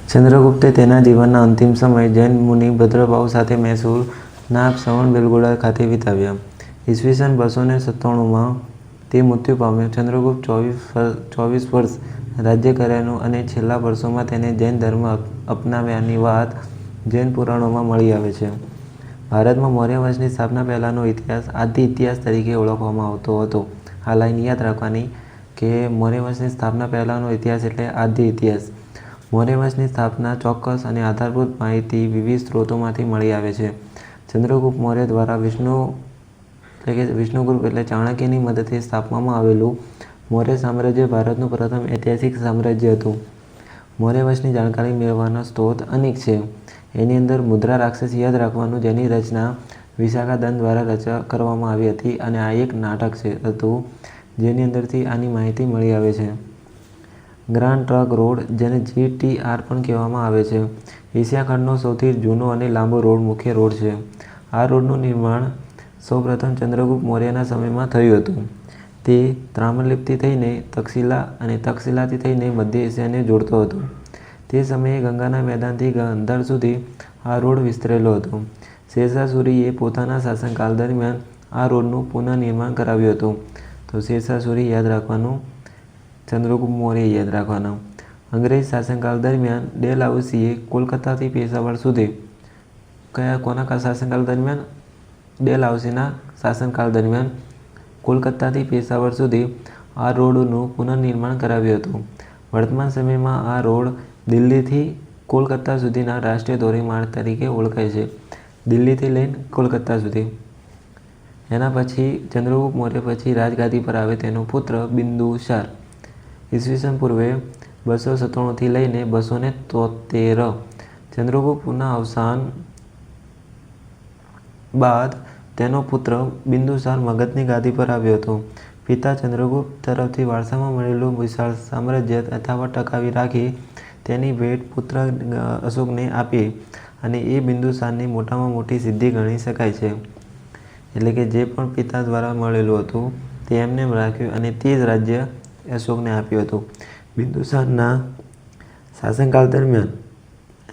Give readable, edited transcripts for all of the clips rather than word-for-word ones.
ચંદ્રગુપ્તે તેના જીવનના અંતિમ સમય જૈન મુનિ ભદ્રભાવ સાથે મૈસૂરના શ્રવણબેલગોળા ખાતે વિતાવ્યા. ઈસવીસન 297માં તે મૃત્યુ પામ્યો. ચંદ્રગુપ્તે 24 વર્ષ રાજ્ય કર્યું અને છેલ્લા વર્ષોમાં તેણે જૈન ધર્મ અપનાવ્યાની વાત જૈન પુરાણોમાં મળી આવે છે. ભારતમાં મૌર્ય વંશની સ્થાપના પહેલાંનો ઇતિહાસ આદિ ઇતિહાસ તરીકે ઓળખવામાં આવતો હતો. આ લાઈન યાદ રાખવાની કે મૌર્ય વંશની સ્થાપના પહેલાંનો ઇતિહાસ એટલે આદિ ઇતિહાસ. મૌર્ય વંશની સ્થાપના ચોક્કસ અને આધારભૂત માહિતી વિવિધ સ્ત્રોતોમાંથી મળી આવે છે. ચંદ્રગુપ્ત મૌર્ય દ્વારા વિષ્ણુગુપ્ત એટલે ચાણક્યની મદદથી સ્થાપવામાં આવેલું મૌર્ય સામ્રાજ્ય ભારતનું પ્રથમ ઐતિહાસિક સામ્રાજ્ય હતું. મૌર્ય વંશની જાણકારી મેળવવાના સ્ત્રોત અનેક છે. એની અંદર મુદ્રા રાક્ષસ યાદ રાખવાનું, જેની રચના વિશાખાદત્ત દ્વારા કરવામાં આવી હતી અને આ એક નાટક હતું જેની અંદરથી આની માહિતી મળી આવે છે. ગ્રાન્ડ ટ્રંક રોડ, જેને GTR પણ કહેવામાં આવે છે, એશિયા ખંડનો સૌથી જૂનો અને લાંબો મુખ્ય રોડ છે. આ રોડનું નિર્માણ સૌપ્રથમ ચંદ્રગુપ્ત મૌર્યના સમયમાં થયું હતું. તે તામ્રલિપ્તથી થઈને તક્ષશિલા અને તક્ષશિલાથી થઈને મધ્ય એશિયાને જોડતો હતો. તે સમયે ગંગાના મેદાનથી ગાંધાર સુધી આ રોડ વિસ્તરેલો હતો. શેરશાહ સૂરીએ પોતાના શાસનકાળ દરમિયાન આ રોડનું પુનઃનિર્માણ કરાવ્યું હતું. તો શેરશાહ સૂરી યાદ રાખવાનું, ચંદ્રગુપ્ત મૌર્ય યાદ રાખવાના. અંગ્રેજ શાસનકાળ દરમિયાન ડેલહાઉસીએ કોલકાતાથી પેશાવર સુધી કોના શાસનકાળ દરમિયાન? ડેલહાઉસીના શાસનકાળ દરમિયાન કોલકાતાથી પેશાવર સુધી આ રોડનું પુનઃનિર્માણ કરાવ્યું હતું. વર્તમાન સમયમાં આ રોડ દિલ્હીથી કોલકાતા સુધીના રાષ્ટ્રીય ધોરીમાર્ગ તરીકે ઓળખાય છે. દિલ્હીથી લઈને કોલકાતા સુધી. એના પછી ચંદ્રગુપ્ત મૌર્ય પછી રાજગાદી પર આવે તેનો પુત્ર બિંદુસાર. ઈસવીસન પૂર્વે 297થી લઈને 273. ચંદ્રગુપ્તના અવસાન બાદ તેનો પુત્ર બિંદુસાર મગધની ગાદી પર આવ્યો હતો. પિતા ચંદ્રગુપ્ત તરફથી વારસામાં મળેલું વિશાળ સામ્રાજ્ય યથાવત ટકાવી રાખી તેની ભેટ પુત્ર અશોકને આપી અને એ બિંદુસારની મોટામાં મોટી સિદ્ધિ ગણી શકાય છે. એટલે કે જે પણ પિતા દ્વારા મળેલું હતું તે એમને રાખ્યું અને તે જ રાજ્ય અશોકને આપ્યું હતું. બિંદુસારના શાસનકાળ દરમિયાન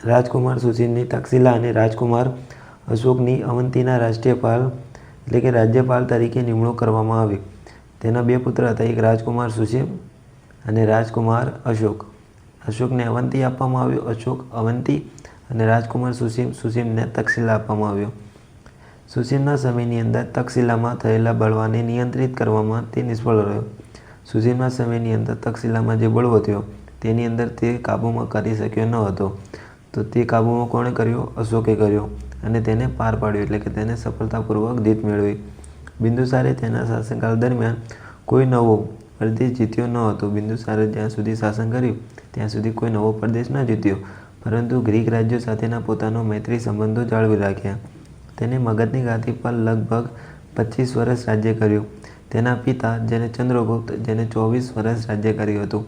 રાજકુમાર સુશીલની તક્ષશિલા અને રાજકુમાર અશોકની અવંતીના રાષ્ટ્રીયપાલ એટલે કે રાજ્યપાલ તરીકે નિમણૂક કરવામાં આવી. તેના બે પુત્ર હતા, એક રાજકુમાર સુશીલ અને રાજકુમાર અશોક. અશોકને અવંતી આપવામાં આવ્યું, અશોક અવંતી, અને રાજકુમાર સુશીલને તક્ષશિલા આપવામાં આવ્યો. સુશીલના સમયની અંદર તક્ષશિલામાં થયેલા બળવાને નિયંત્રિત કરવામાં તે નિષ્ફળ રહ્યો. સુશીલના સમયની અંદર તક્ષશિલામાં જે બળવો થયો તેની અંદર તે કાબૂમાં કરી શક્યો ન હતો. તો તે કાબૂમાં કોણે કર્યો? અશોકે કર્યો અને તેને પાર પાડ્યો, એટલે કે તેને સફળતાપૂર્વક જીત મેળવી. બિંદુસારે તેના શાસનકાળ દરમિયાન કોઈ નવો પ્રદેશ જીત્યો ન હતો. બિંદુસારે જ્યાં સુધી શાસન કર્યું ત્યાં સુધી કોઈ નવો પ્રદેશ ન જીત્યો, પરંતુ ગ્રીક રાજ્યો સાથેના પોતાનો મૈત્રી સંબંધો જાળવી રાખ્યા. તેને મગધની ગાદી પર લગભગ 25 વર્ષ રાજ્ય કર્યું. તેના પિતા જેને ચંદ્રગુપ્ત, જેને 24 વર્ષ રાજ્ય કર્યું હતું.